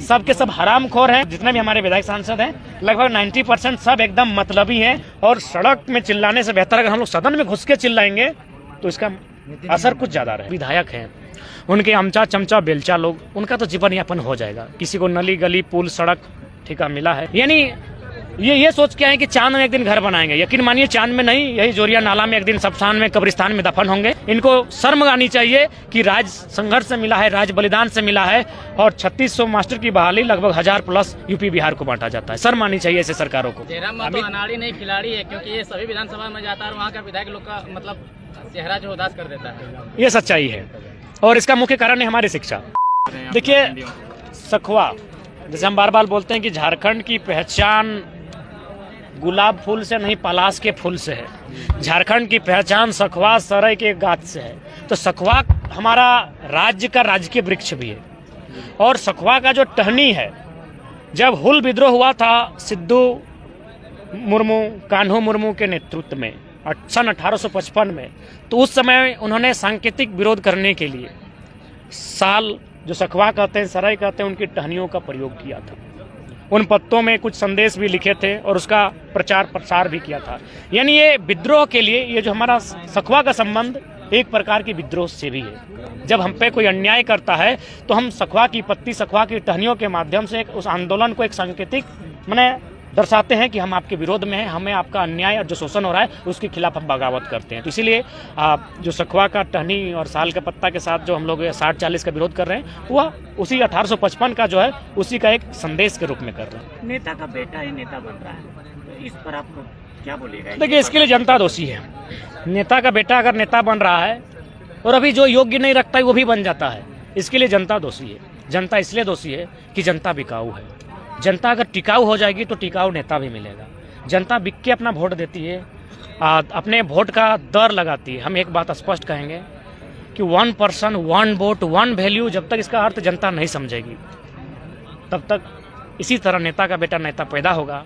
सब के सब हरामखोर हैं। जितने भी हमारे विधायक सांसद हैं लगभग 90% सब एकदम मतलबी हैं। और सड़क में चिल्लाने से बेहतर अगर हम लोग सदन में घुस के चिल्लाएंगे तो इसका असर कुछ ज्यादा रहे। विधायक हैं, उनके अमचा चमचा बेलचा लोग, उनका तो जीवन यापन हो जाएगा। किसी को नली गली पुल सड़क ठेका मिला है, यानी ये सोच के आए कि चांद में एक दिन घर बनाएंगे। यकीन मानिए चांद में नहीं, यही जोरिया नाला में एक दिन शमशान में कब्रिस्तान में दफन होंगे। इनको शर्म आनी चाहिए कि राज संघर्ष से मिला है, राज बलिदान से मिला है। और 3600 मास्टर की बहाली लगभग 1000+ यूपी बिहार को बांटा जाता है। शर्म आनी चाहिए ऐसे सरकारों को। तो अनाड़ी नहीं खिलाड़ी है, क्योंकि ये सभी विधानसभा में जाता है और वहाँ का विधायक लोग का मतलब चेहरा जो उदास कर देता है। ये सच्चाई है और इसका मुख्य कारण है हमारी शिक्षा। देखिए सखुआ, जैसे हम बार बार बोलते हैं कि झारखंड की पहचान गुलाब फूल से नहीं पलाश के फूल से है। झारखंड की पहचान सखुआ सरई के गाछ से है। तो सखुआ हमारा राज्य का राजकीय वृक्ष भी है। और सखुआ का जो टहनी है, जब हुल विद्रोह हुआ था सिद्धू मुर्मू कान्हू मुर्मू के नेतृत्व में सन 1855 में, तो उस समय उन्होंने सांकेतिक विरोध करने के लिए साल जो सखुआ कहते हैं सरई कहते हैं उनकी टहनियों का प्रयोग किया था। उन पत्तों में कुछ संदेश भी लिखे थे और उसका प्रचार प्रसार भी किया था। यानी ये विद्रोह के लिए, ये जो हमारा सखुआ का संबंध एक प्रकार की विद्रोह से भी है। जब हम पे कोई अन्याय करता है तो हम सखुआ की पत्ती सखुआ की टहनियों के माध्यम से उस आंदोलन को एक सांकेतिक माने दर्शाते हैं कि हम आपके विरोध में हैं, हमें आपका अन्याय और जो शोषण हो रहा है उसके खिलाफ हम बगावत करते हैं। तो इसीलिए जो सखुआ का टहनी और साल के पत्ता के साथ जो हम लोग 60-40 का विरोध कर रहे हैं वह उसी 1855 का जो है उसी का एक संदेश के रूप में कर रहे हैं। नेता का बेटा ही नेता बन रहा है, तो इस पर आप क्या बोलिएगा? देखिए इसके लिए जनता दोषी है। नेता का बेटा अगर नेता बन रहा है और अभी जो योग्य नहीं रखता है वो भी बन जाता है, इसके लिए जनता दोषी है। जनता इसलिए दोषी है कि जनता बिकाऊ है। जनता अगर टिकाऊ हो जाएगी तो टिकाऊ नेता भी मिलेगा। जनता बिक के अपना वोट देती है, अपने वोट का दर लगाती है। हम एक बात स्पष्ट कहेंगे कि 1 पर्सन 1 वोट 1 वैल्यू, जब तक इसका अर्थ जनता नहीं समझेगी तब तक इसी तरह नेता का बेटा नेता पैदा होगा।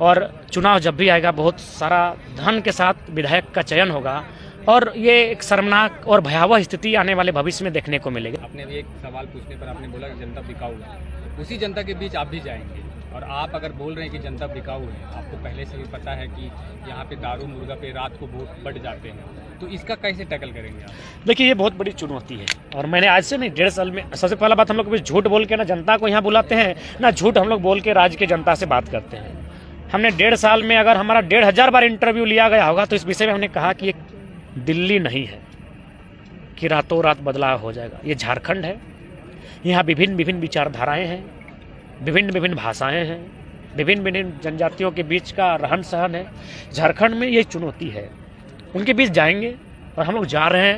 और चुनाव जब भी आएगा बहुत सारा धन के साथ विधायक का चयन होगा और ये एक शर्मनाक और भयावह स्थिति आने वाले भविष्य में देखने को मिलेगी। आपने भी एक सवाल पूछने पर आपने बोला कि जनता बिकाऊ है, उसी जनता के बीच आप भी जाएंगे और आप अगर बोल रहे हैं कि जनता बिकाऊ है, आपको पहले से भी पता है कि यहाँ पे दारू मुर्गा पे रात को वोट बढ़ जाते हैं, तो इसका कैसे टैकल करेंगे आप? देखिए ये बहुत बड़ी चुनौती है और मैंने आज से नहीं 1.5 साल में सबसे पहला बात हम लोग कभी झूठ बोल के ना जनता को यहाँ बुलाते हैं ना झूठ हम लोग बोल के राज्य के जनता से बात करते हैं। हमने 1.5 साल में अगर हमारा 1500 बार इंटरव्यू लिया गया होगा तो इस विषय में हमने कहा कि ये दिल्ली नहीं है कि रातों रात बदलाव हो जाएगा। ये झारखंड है, यहाँ विभिन्न विभिन्न विचारधाराएं हैं, विभिन्न विभिन्न भाषाएं हैं, विभिन्न विभिन्न जनजातियों के बीच का रहन सहन है। झारखंड में ये चुनौती है, उनके बीच जाएंगे और हम लोग जा रहे हैं।